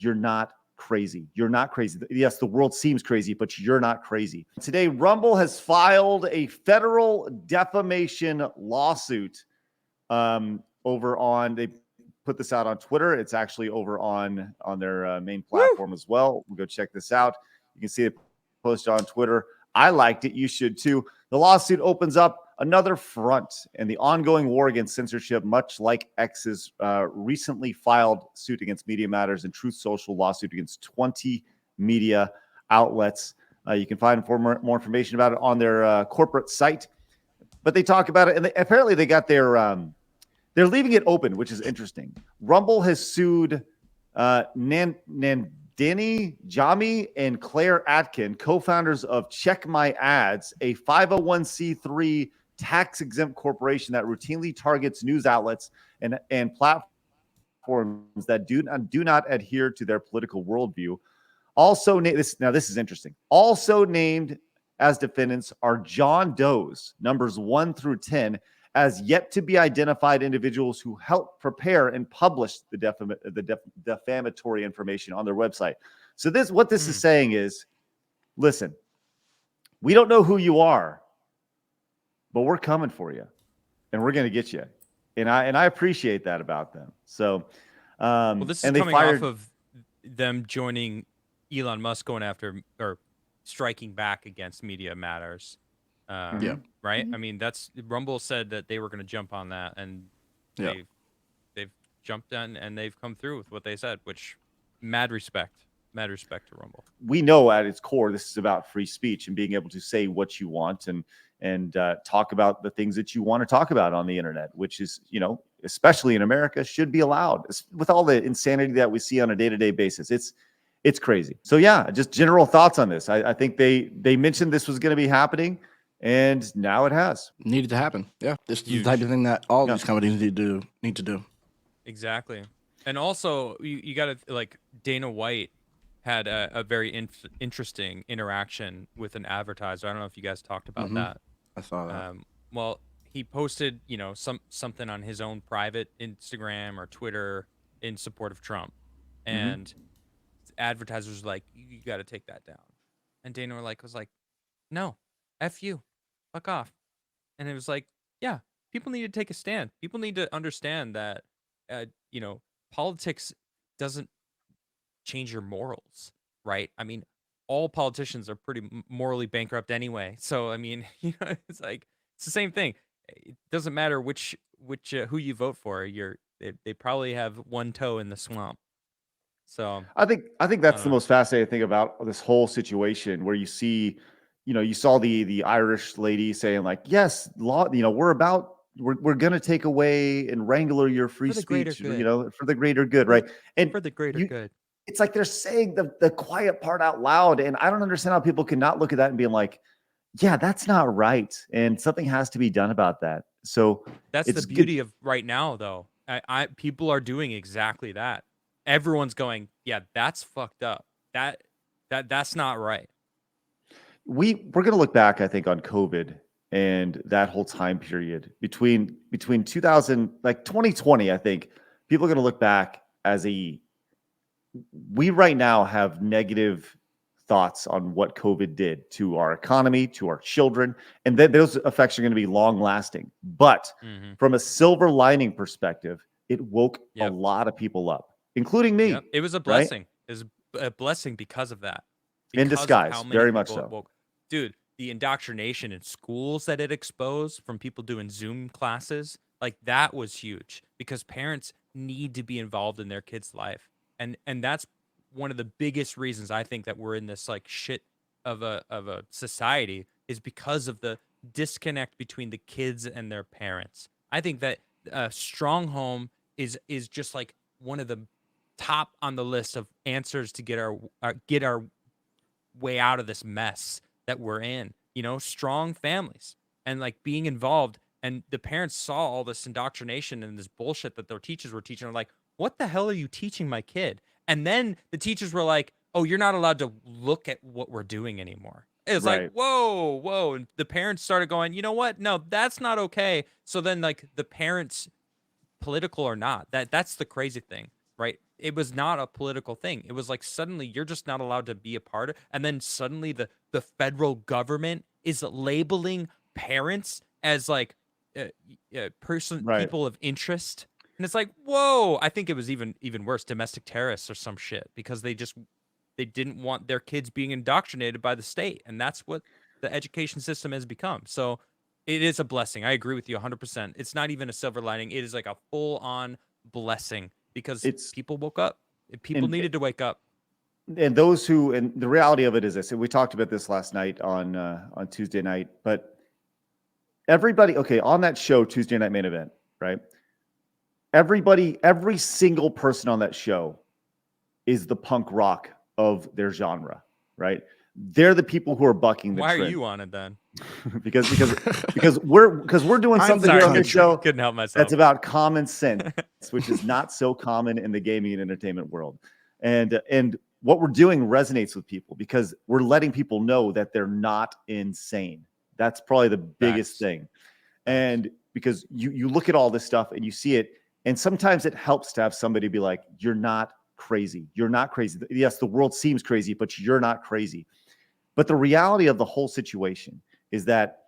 you're not crazy. You're not crazy. Yes, the world seems crazy, but you're not crazy. Today, Rumble has filed a federal defamation lawsuit over on, they put this out on Twitter. It's actually over on their main platform as well. We'll go check this out. You can see it posted on Twitter. I liked it. You should too. The lawsuit opens up another front in the ongoing war against censorship, much like X's recently filed suit against Media Matters and Truth Social lawsuit against 20 media outlets. You can find more information about it on their corporate site. But they talk about it, and apparently they got their they're leaving it open, which is interesting. Rumble has sued Nandini Jami and Claire Atkin, co-founders of Check My Ads, a 501c3 tax-exempt corporation that routinely targets news outlets and platforms that do not adhere to their political worldview. Also, this is interesting. Also named as defendants are John Doe's, numbers 1 through 10, as yet to be identified individuals who helped prepare and publish the defamatory information on their website. So what this is saying is, listen, we don't know who you are, but we're coming for you, and we're going to get you. And I appreciate that about them. So, well, this is coming off of them joining Elon Musk going after or striking back against Media Matters. Right? I mean, that's Rumble said that they were going to jump on that, and they've jumped on and they've come through with what they said, which mad respect to Rumble. We know at its core, this is about free speech and being able to say what you want and talk about the things that you want to talk about on the internet, which is, especially in America, should be allowed with all the insanity that we see on a day-to-day basis. It's crazy. So yeah, just general thoughts on this. I think they mentioned this was going to be happening. And now it has. Needed to happen. Yeah. This is the type of thing that all these companies need to do. Exactly. And also, you got to, like, Dana White had a very interesting interaction with an advertiser. I don't know if you guys talked about that. I saw that. Well, he posted, something on his own private Instagram or Twitter in support of Trump. And advertisers were like, you got to take that down. And Dana was like, no, F you. Fuck off. And it was like, yeah, people need to take a stand. People need to understand that, politics doesn't change your morals, right? I mean, all politicians are pretty morally bankrupt anyway. So, I mean, it's like, it's the same thing. It doesn't matter which who you vote for. They probably have one toe in the swamp. So I think that's the most fascinating thing about this whole situation, where you see, you saw the Irish lady saying, like, yes, law, we're going to take away and wrangle your free speech, for the greater good, right? And for the greater good. It's like they're saying the quiet part out loud. And I don't understand how people cannot look at that and be like, yeah, that's not right. And something has to be done about that. So that's the beauty of right now, though. People are doing exactly that. Everyone's going, yeah, that's fucked up. That's not right. We're going to look back, I think, on COVID and that whole time period between 2020. I think people are going to look back as we right now have negative thoughts on what COVID did to our economy, to our children, and then those effects are going to be long lasting. But from a silver lining perspective, it woke a lot of people up, including me. Yep. It was a blessing. Right? It was a blessing because of that. In disguise, very much so. Dude, the indoctrination in schools that it exposed from people doing Zoom classes, like, that was huge, because parents need to be involved in their kids' life. And that's one of the biggest reasons I think that we're in this, like, shit of a society, is because of the disconnect between the kids and their parents. I think that a strong home is just like one of the top on the list of answers to get our way out of this mess that we're in. Strong families and, like, being involved. And the parents saw all this indoctrination and this bullshit that their teachers were teaching. They're like, what the hell are you teaching my kid? And then the teachers were like, oh, you're not allowed to look at what we're doing anymore. It's like, whoa. And the parents started going, you know what? No, that's not okay. So then, like, the parents, political or not, that's the crazy thing, right? it was not a political thing. It was like suddenly you're just not allowed to be a part of, and then suddenly the federal government is labeling parents as like Right. people of interest. And it's like, whoa, I think it was even worse, domestic terrorists or some shit, because they didn't want their kids being indoctrinated by the state, and that's what the education system has become. So it is a blessing. I agree with you 100%. It's not even a silver lining. It is like a full on blessing because It's people woke up. People and needed to wake up. those who, and the reality of it is this, and we talked about this last night on Tuesday night, but everybody, okay, on that show, Tuesday Night Main Event, right? Every single person on that show is the punk rock of their genre, right? They're the people who are bucking the Why trend. are you on it then? because we're doing I'm something here on sorry. the show Couldn't help myself. that's about common sense, which is not so common in the gaming and entertainment world. And what we're doing resonates with people because we're letting people know that they're not insane. That's probably the biggest Facts. thing. And because you look at all this stuff and you see it, and sometimes it helps to have somebody be like, you're not crazy. You're not crazy. Yes, the world seems crazy, but you're not crazy. But the reality of the whole situation is that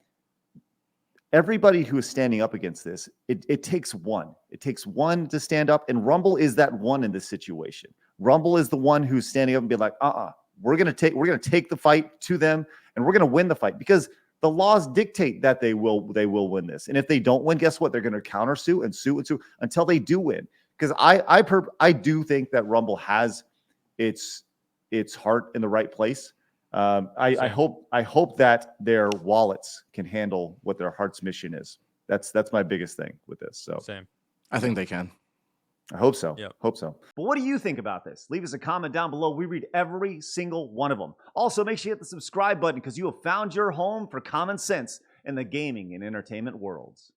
everybody who is standing up against this, it takes one. It takes one to stand up, and Rumble is that one in this situation. Rumble is the one who's standing up and be like, we're gonna take the fight to them, and we're gonna win the fight because the laws dictate that they will win this. And if they don't win, guess what? They're gonna countersue and sue until they do win. Because I do think that Rumble has its heart in the right place. I hope that their wallets can handle what their heart's mission is. That's my biggest thing with this. So Same. I think they can. I hope so. Yep. Hope so. But what do you think about this? Leave us a comment down below. We read every single one of them. Also, make sure you hit the subscribe button because you have found your home for common sense in the gaming and entertainment worlds.